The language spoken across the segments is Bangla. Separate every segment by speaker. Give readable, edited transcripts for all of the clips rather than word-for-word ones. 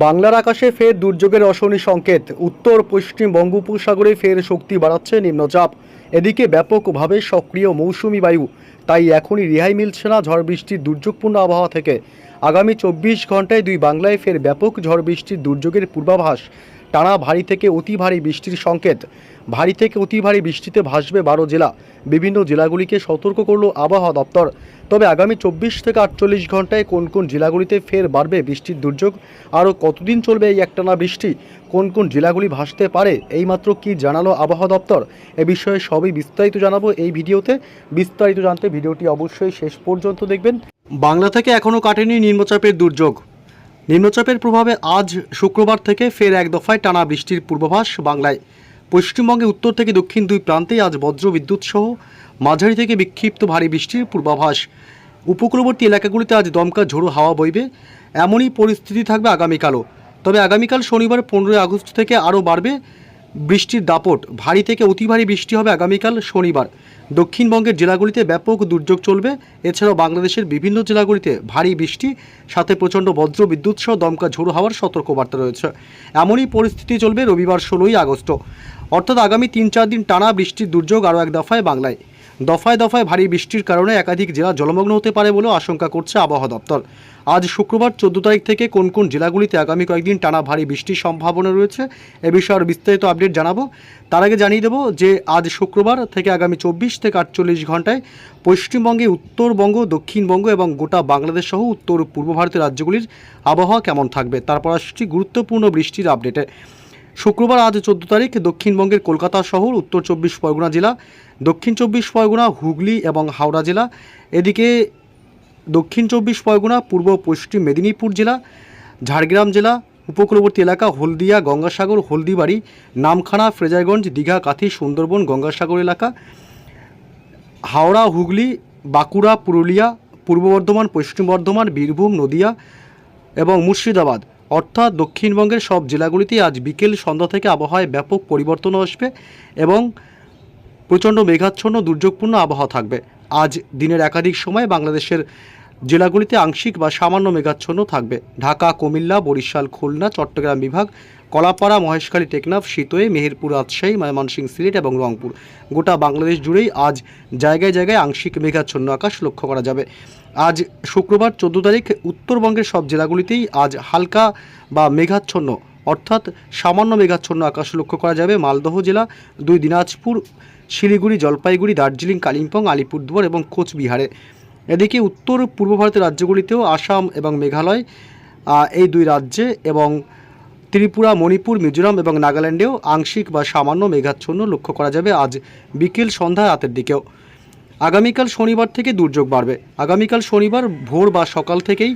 Speaker 1: বাংলার আকাশে ফের দুর্যোগের অশনি সংকেত। উত্তর পশ্চিম বঙ্গোপসাগরে ফের শক্তি বাড়াচ্ছে নিম্নচাপ। এদিকে ব্যাপকভাবে সক্রিয় মৌসুমি বায়ু, তাই এখনই রেহাই মিলছে না ঝড় বৃষ্টির দুর্যোগপূর্ণ আবহাওয়া থেকে। আগামী 24 ঘন্টায় দুই বাংলায় ফের ব্যাপক ঝড় বৃষ্টির দুর্যোগের পূর্বাভাস। টানা ভারী থেকে অতি ভারী বৃষ্টির সংকেত। ভারী থেকে অতি ভারী বৃষ্টিতে ভাসবে 12 জেলা। বিভিন্ন জেলাগুলিকে সতর্ক করল আবহাওয়া দপ্তর। তবে আগামী 24 থেকে 48 ঘন্টায় কোন কোন জেলাগুলিতে ফের বাড়বে বৃষ্টির দুর্যোগ, আরও কতদিন চলবে এই একটানা বৃষ্টি, কোন কোন জেলাগুলি ভাসতে পারে, এইমাত্র কি জানালো আবহাওয়া দপ্তর, এ বিষয়ে সবই বিস্তারিত জানাবো এই ভিডিওতে। বিস্তারিত জানতে ভিডিওটি অবশ্যই শেষ পর্যন্ত দেখবেন। বাংলা থেকে এখনও কাটেনি নিম্নচাপের দুর্যোগ। নিম্নচাপের প্রভাবে আজ শুক্রবার থেকে ফের এক দফায় টানা বৃষ্টির পূর্বাভাস বাংলায়। পশ্চিমবঙ্গে উত্তর থেকে দক্ষিণ দুই প্রান্তেই আজ বজ্র বিদ্যুৎ সহ মাঝারি থেকে বিক্ষিপ্ত ভারী বৃষ্টির পূর্বাভাস। উপকূলবর্তী এলাকাগুলিতে আজ দমকা ঝোড়ো হাওয়া বইবে, এমনই পরিস্থিতি থাকবে আগামীকালও। তবে আগামীকাল শনিবার 15 আগস্ট থেকে আরও বাড়বে বৃষ্টির দাপট। ভারী থেকে অতি ভারী বৃষ্টি হবে আগামীকাল শনিবার। দক্ষিণবঙ্গের জেলাগুলিতে ব্যাপক দুর্যোগ চলবে। এছাড়াও বাংলাদেশের বিভিন্ন জেলাগুলিতে ভারী বৃষ্টি সাথে প্রচণ্ড বজ্র বিদ্যুৎ সহ দমকা ঝোড়ো হওয়ার সতর্কবার্তা রয়েছে। এমনই পরিস্থিতি চলবে রবিবার 16 আগস্ট, অর্থাৎ আগামী 3-4 দিন টানা বৃষ্টির দুর্যোগ আরও এক দফায় বাংলায়। দফায় দফায় ভারী বৃষ্টির কারণে একাধিক জেলা জলমগ্ন হতে পারে বলেও আশঙ্কা করছে আবহাওয়া দপ্তর। আজ শুক্রবার 14 তারিখ থেকে কোন কোন জেলাগুলিতে আগামী কয়েকদিন টানা ভারী বৃষ্টির সম্ভাবনা রয়েছে এ বিষয়ে আরও বিস্তারিত আপডেট জানাবো। তার আগে জানিয়ে দেবো যে আজ শুক্রবার থেকে আগামী 24 থেকে 48 ঘন্টায় পশ্চিমবঙ্গে, উত্তরবঙ্গ, দক্ষিণবঙ্গ এবং গোটা বাংলাদেশ সহ উত্তর পূর্ব ভারতের রাজ্যগুলির আবহাওয়া কেমন থাকবে, তারপর আসছি গুরুত্বপূর্ণ বৃষ্টির আপডেটে। শুক্রবার আজ 14 তারিখ দক্ষিণবঙ্গের কলকাতা শহর, উত্তর 24 পরগনা জেলা, দক্ষিণ 24 পরগনা, হুগলি এবং হাওড়া জেলা, এদিকে দক্ষিণ 24 পরগনা, পূর্ব পশ্চিম মেদিনীপুর জেলা, ঝাড়গ্রাম জেলা, উপকূলবর্তী এলাকা হলদিয়া, গঙ্গাসাগর, হলদিবাড়ি, নামখানা, ফ্রেজারগঞ্জ, দীঘা, কাথি, সুন্দরবন, গঙ্গাসাগর এলাকা, হাওড়া, হুগলি, বাঁকুড়া, পুরুলিয়া, পূর্ব বর্ধমান, পশ্চিম বর্ধমান, বীরভূম, নদিয়া এবং মুর্শিদাবাদ, অর্থাৎ দক্ষিণবঙ্গের সব জেলাগুলিতেই আজ বিকেল সন্ধ্যা থেকে আবহাওয়ায় ব্যাপক পরিবর্তন আসবে এবং প্রচণ্ড মেঘাচ্ছন্ন দুর্যোগপূর্ণ আবহাওয়া থাকবে। আজ দিনের একাধিক সময় বাংলাদেশের জেলাগুলিতে আংশিক বা সামান্য মেঘাচ্ছন্ন থাকবে। ঢাকা, কুমিল্লা, বরিশাল, খুলনা, চট্টগ্রাম বিভাগ, কলাপাড়া, মহেশখালী, টেকনাফ, শীতোয়ে, মেহেরপুর, রাজশাহী, ময়মনসিংহ, সিলেট এবং রংপুর, গোটা বাংলাদেশ জুড়েই আজ জায়গায় জায়গায় আংশিক মেঘাচ্ছন্ন আকাশ লক্ষ্য করা যাবে। আজ শুক্রবার 14 তারিখ উত্তরবঙ্গের সব জেলাগুলিতেই আজ হালকা বা মেঘাচ্ছন্ন, অর্থাৎ সামান্য মেঘাচ্ছন্ন আকাশ লক্ষ্য করা যাবে। মালদহ জেলা, 2 দিনাজপুর, শিলিগুড়ি, জলপাইগুড়ি, দার্জিলিং, কালিম্পং, আলিপুরদুয়ার এবং কোচবিহারে। এদিকে উত্তর পূর্ব ভারতের রাজ্যগুলিতেও আসাম এবং মেঘালয়, এই 2 রাজ্যে এবং ত্রিপুরা, মণিপুর, মিজোরাম এবং নাগাল্যান্ডেও আংশিক বা সামান্য মেঘাচ্ছন্ন লক্ষ্য করা যাবে আজ বিকেল সন্ধ্যা রাতের দিকেও। আগামীকাল শনিবার থেকে দুর্যোগ বাড়বে। আগামীকাল শনিবার ভোর বা সকাল থেকেই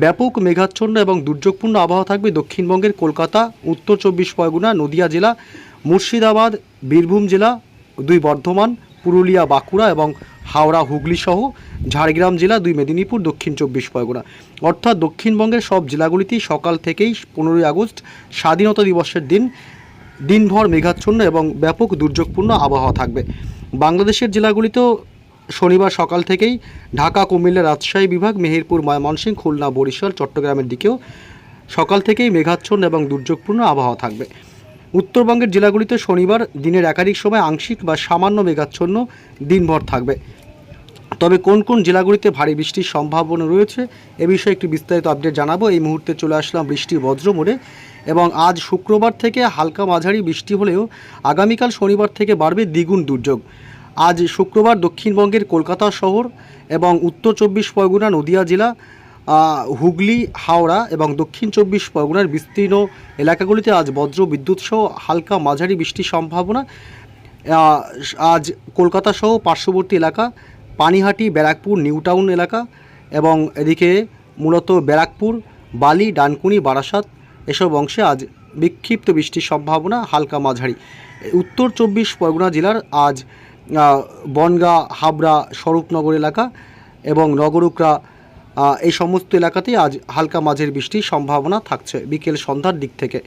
Speaker 1: ব্যাপক মেঘাচ্ছন্ন এবং দুর্যোগপূর্ণ আবহাওয়া থাকবে দক্ষিণবঙ্গের কলকাতা, উত্তর 24 পরগনা, নদিয়া জেলা, মুর্শিদাবাদ, বীরভূম জেলা, 2 বর্ধমান, পুরুলিয়া, বাঁকুড়া এবং হাওড়া, হুগলি সহ ঝাড়গ্রাম জেলা, 2 মেদিনীপুর, দক্ষিণ 24 পরগনা, অর্থাৎ দক্ষিণবঙ্গের সব জেলাগুলিতেই সকাল থেকেই 15 আগস্ট স্বাধীনতা দিবসের দিনভর মেঘাচ্ছন্ন এবং ব্যাপক দুর্যোগপূর্ণ আবহাওয়া থাকবে। বাংলাদেশের জেলাগুলিতেও শনিবার সকাল থেকেই ঢাকা, কুমিল্লা, রাজশাহী বিভাগ, মেহেরপুর, ময়মনসিংহ, খুলনা, বরিশাল, চট্টগ্রামের দিকেও সকাল থেকেই মেঘাচ্ছন্ন এবং দুর্যোগপূর্ণ আবহাওয়া থাকবে। উত্তরবঙ্গের জেলাগুলিতে শনিবার দিনের একাধিক সময় আংশিক বা সামান্য মেঘাচ্ছন্ন দিনভর থাকবে। তবে কোন কোন জেলাগুলিতে ভারী বৃষ্টির সম্ভাবনা রয়েছে এ বিষয়ে একটি বিস্তারিত আপডেট জানাবো। এই মুহূর্তে চলে আসলাম বৃষ্টির বজ্র মোড়ে। এবং আজ শুক্রবার থেকে হালকা মাঝারি বৃষ্টি হলেও আগামীকাল শনিবার থেকে বাড়বে দ্বিগুণ দুর্যোগ। আজ শুক্রবার দক্ষিণবঙ্গের কলকাতা শহর এবং উত্তর 24 পরগনা, নদিয়া জেলা, হুগলি, হাওড়া এবং দক্ষিণ 24 পরগনার বিস্তীর্ণ এলাকাগুলিতে আজ বজ্র বিদ্যুৎ সহ হালকা মাঝারি বৃষ্টির সম্ভাবনা। আজ কলকাতা সহ পার্শ্ববর্তী এলাকা, পানিহাটি, ব্যারাকপুর, নিউ টাউন এলাকা এবং এদিকে মূলত ব্যারাকপুর, বালি, ডানকুনি, বারাসাত এসব অংশে আজ বিক্ষিপ্ত বৃষ্টির সম্ভাবনা হালকা মাঝারি। উত্তর 24 পরগনা জেলার আজ বনগাঁ, হাবড়া, স্বরূপনগর এলাকা এবং নগরুকরা, এই সমস্ত এলাকাতেই আজ হালকা মাঝারি বৃষ্টির সম্ভাবনা থাকছে বিকেল সন্ধ্যার দিক থেকে।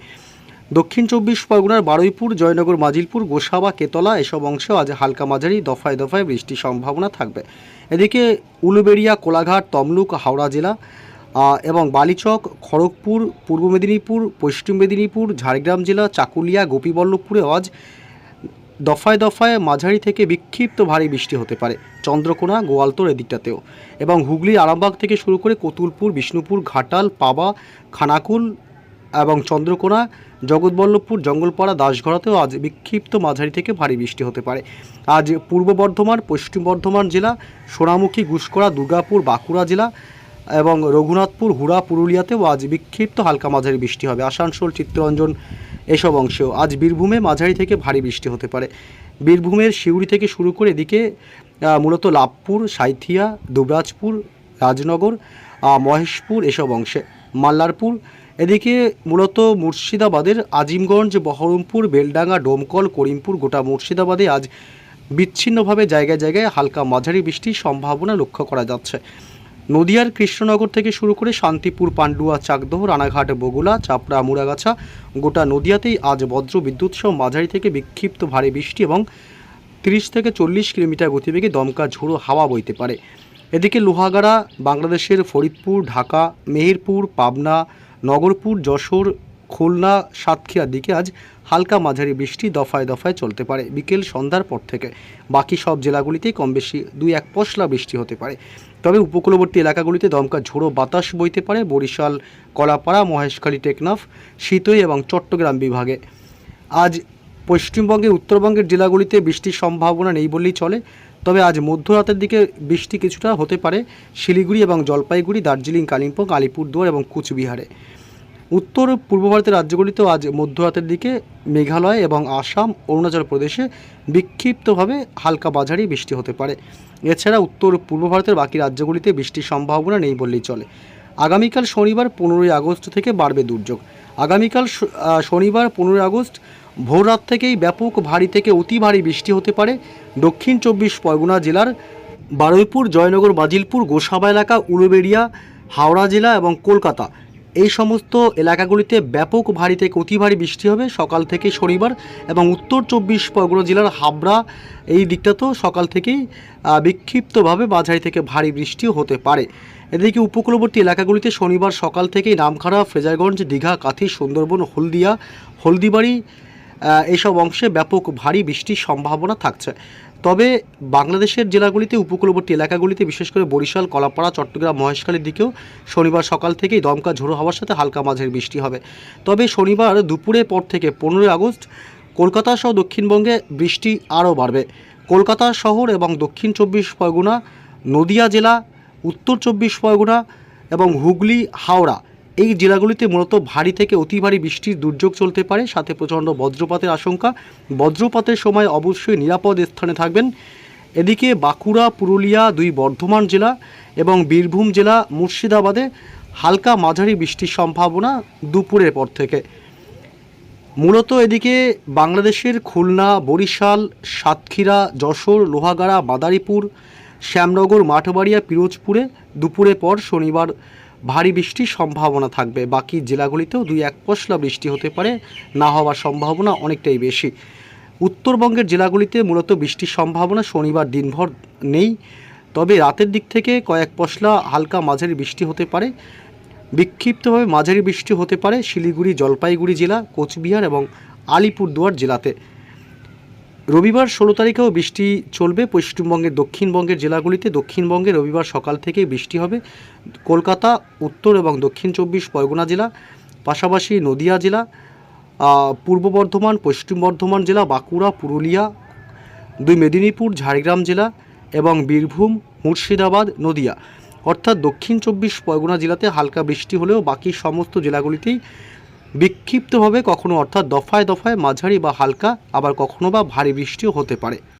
Speaker 1: দক্ষিণ 24 পরগনার বারুইপুর, জয়নগর, মাজিলপুর, গোসাবা, কেতলা এসব অংশেও আজ হালকা মাঝারি দফায় দফায় বৃষ্টির সম্ভাবনা থাকবে। এদিকে উলুবেড়িয়া, কোলাঘাট, তমলুক, হাওড়া জেলা, এবং বালিচক, খড়গপুর, পূর্ব মেদিনীপুর, পশ্চিম মেদিনীপুর, ঝাড়গ্রাম জেলা, চাকুলিয়া, গোপীবল্লভপুরে আজ দফায় দফায় মাঝারি থেকে বিক্ষিপ্ত ভারী বৃষ্টি হতে পারে। চন্দ্রকোনা, গোয়ালতোড় এদিকটাতেও, এবং হুগলির আরামবাগ থেকে শুরু করে কতুলপুর, বিষ্ণুপুর, ঘাটাল, পাবা, খানাকুল এবং চন্দ্রকোনা, জগৎবল্লভপুর, জঙ্গলপাড়া, দাসগড়াতেও আজ বিক্ষিপ্ত মাঝারি থেকে ভারী বৃষ্টি হতে পারে। আজ পূর্ব বর্ধমান, পশ্চিম বর্ধমান জেলা, সোনামুখী, গুসকরা, দুর্গাপুর, বাঁকুড়া জেলা এবং রঘুনাথপুর, হুড়া, পুরুলিয়াতেও আজ বিক্ষিপ্ত হালকা মাঝারি বৃষ্টি হবে। আসানসোল, চিত্তরঞ্জন এসব অংশেও আজ বীরভূমে মাঝারি থেকে ভারী বৃষ্টি হতে পারে। বীরভূমের সিউড়ি থেকে শুরু করে এদিকে মূলত লাভপুর, সাঁইথিয়া, দুবরাজপুর, রাজনগর, মহেশপুর এসব অংশে, মাল্লারপুর এদিকে মূলত মুর্শিদাবাদের আজিমগঞ্জ, বহরমপুর, বেলডাঙ্গা, ডোমকল, করিমপুর, গোটা মুর্শিদাবাদে আজ বিচ্ছিন্নভাবে জায়গায় জায়গায় হালকা মাঝারি বৃষ্টির সম্ভাবনা লক্ষ্য করা যাচ্ছে। নদিয়ার কৃষ্ণনগর থেকে শুরু করে শান্তিপুর, পান্ডুয়া, চাকদহ, রানাঘাট, বগুলা, চাপড়া, মুড়াগাছা গোটা নদিয়াতেই আজ বজ্র বিদ্যুৎ সহ মাঝারি থেকে বিক্ষিপ্ত ভারী বৃষ্টি এবং 30 থেকে 40 কিলোমিটার গতিবেগে দমকা ঝোড়ো হাওয়া বইতে পারে। এদিকে লোহাগাড়া, বাংলাদেশের ফরিদপুর, ঢাকা, মেহেরপুর, পাবনা, নগরপুর, যশোর, খুলনা, সাতক্ষীরার দিকে আজ হালকা মাঝারি বৃষ্টি দফায় দফায় চলতে পারে বিকেল সন্ধ্যার পর থেকে। বাকি সব জেলাগুলিতেই কম বেশি 2-1 পশলা বৃষ্টি হতে পারে। তবে উপকূলবর্তী এলাকাগুলিতে দমকা ঝোড়ো বাতাস বইতে পারে বরিশাল, কলাপাড়া, মহেশখালী, টেকনাফ, সিতই এবং চট্টগ্রাম বিভাগে। আজ পশ্চিমবঙ্গের উত্তরবঙ্গের জেলাগুলিতে বৃষ্টির সম্ভাবনা নেই বললেই চলে। তবে আজ মধ্যরাতের দিকে বৃষ্টি কিছুটা হতে পারে শিলিগুড়ি এবং জলপাইগুড়ি, দার্জিলিং, কালিম্পং, আলিপুরদুয়ার এবং কুচবিহারে। উত্তর পূর্ব ভারতের রাজ্যগুলিতেও আজ মধ্যরাতের দিকে মেঘালয় এবং আসাম, অরুণাচল প্রদেশে বিক্ষিপ্তভাবে হালকা মাঝারি বৃষ্টি হতে পারে। এছাড়া উত্তর পূর্ব ভারতের বাকি রাজ্যগুলিতে বৃষ্টির সম্ভাবনা নেই বললেই চলে। আগামীকাল শনিবার 15ই আগস্ট থেকে বাড়বে দুর্যোগ। আগামীকাল শনিবার 15ই আগস্ট ভোররাত থেকেই ব্যাপক ভারী থেকে অতি ভারী বৃষ্টি হতে পারে দক্ষিণ 24 পরগনা জেলার বারুইপুর, জয়নগর, বাজিলপুর, গোসাবা এলাকা, উলুবেড়িয়া, হাওড়া জেলা এবং কলকাতা এই সমস্ত এলাকাগুলিতে ব্যাপক ভারী থেকে অতি ভারী বৃষ্টি হবে সকাল থেকে শনিবার। এবং উত্তর 24 পরগনা জেলার হাবড়া এই দিকটাতেও সকাল থেকেই বিক্ষিপ্তভাবে মাঝারি থেকে ভারী বৃষ্টিও হতে পারে। এদিকে উপকূলবর্তী এলাকাগুলিতে শনিবার সকাল থেকেই নামখানা, ফ্রেজারগঞ্জ, দীঘা, কাথি, সুন্দরবন, হলদিয়া, হলদিবাড়ি এইসব অংশে ব্যাপক ভারী বৃষ্টির সম্ভাবনা থাকছে। তবে বাংলাদেশের জেলাগুলিতে উপকূলবর্তী এলাকাগুলিতে বিশেষ করে বরিশাল, কলাপাড়া, চট্টগ্রাম, মহেশখালীর দিকেও শনিবার সকাল থেকেই দমকা ঝোড়ো হওয়ার সাথে হালকা মাঝারি বৃষ্টি হবে। তবে শনিবার দুপুরের পর থেকে 15ই আগস্ট কলকাতা সহ দক্ষিণবঙ্গে বৃষ্টি আরও বাড়বে। কলকাতা শহর এবং দক্ষিণ 24 পরগনা, নদিয়া জেলা, উত্তর 24 পরগনা এবং হুগলি, হাওড়া এই জেলাগুলিতে মূলত ভারী থেকে অতি ভারী বৃষ্টির দুর্যোগ চলতে পারে, সাথে প্রচণ্ড বজ্রপাতের আশঙ্কা। বজ্রপাতের সময় অবশ্যই নিরাপদ স্থানে থাকবেন। এদিকে বাঁকুড়া, পুরুলিয়া, 2 বর্ধমান জেলা এবং বীরভূম জেলা, মুর্শিদাবাদে হালকা মাঝারি বৃষ্টির সম্ভাবনা দুপুরের পর থেকে। মূলত এদিকে বাংলাদেশের খুলনা, বরিশাল, সাতক্ষীরা, যশোর, লোহাগাড়া, মাদারীপুর, শ্যামনগর, মাঠবাড়িয়া, পিরোজপুরে দুপুরের পর শনিবার ভারী বৃষ্টির সম্ভাবনা থাকবে। বাকি জেলাগুলিতেও 2-1 পশলা বৃষ্টি হতে পারে, না হওয়ার সম্ভাবনা অনেকটাই বেশি। উত্তরবঙ্গের জেলাগুলিতে মূলত বৃষ্টির সম্ভাবনা শনিবার দিনভর নেই, তবে রাতের দিক থেকে কয়েক পশলা হালকা মাঝারি বৃষ্টি হতে পারে। বিক্ষিপ্তভাবে মাঝারি বৃষ্টি হতে পারে শিলিগুড়ি, জলপাইগুড়ি জেলা, কোচবিহার এবং আলিপুরদুয়ার জেলাতে। রবিবার 16 তারিখেও বৃষ্টি চলবে পশ্চিমবঙ্গের দক্ষিণবঙ্গের জেলাগুলিতে। দক্ষিণবঙ্গে রবিবার সকাল থেকেই বৃষ্টি হবে কলকাতা, উত্তর এবং দক্ষিণ 24 পরগনা জেলা, পাশাপাশি নদিয়া জেলা, পূর্ব বর্ধমান, পশ্চিম বর্ধমান জেলা, বাঁকুড়া, পুরুলিয়া, 2 মেদিনীপুর, ঝাড়গ্রাম জেলা এবং বীরভূম, মুর্শিদাবাদ, নদিয়া অর্থাৎ দক্ষিণ 24 পরগনা জেলাতে হালকা বৃষ্টি হলেও বাকি সমস্ত জেলাগুলিতেই বিক্ষিপ্তভাবে কখনো অর্থাৎ দফায় দফায় মাঝারি বা হালকা, আবার কখনো বা ভারী বৃষ্টিও হতে পারে।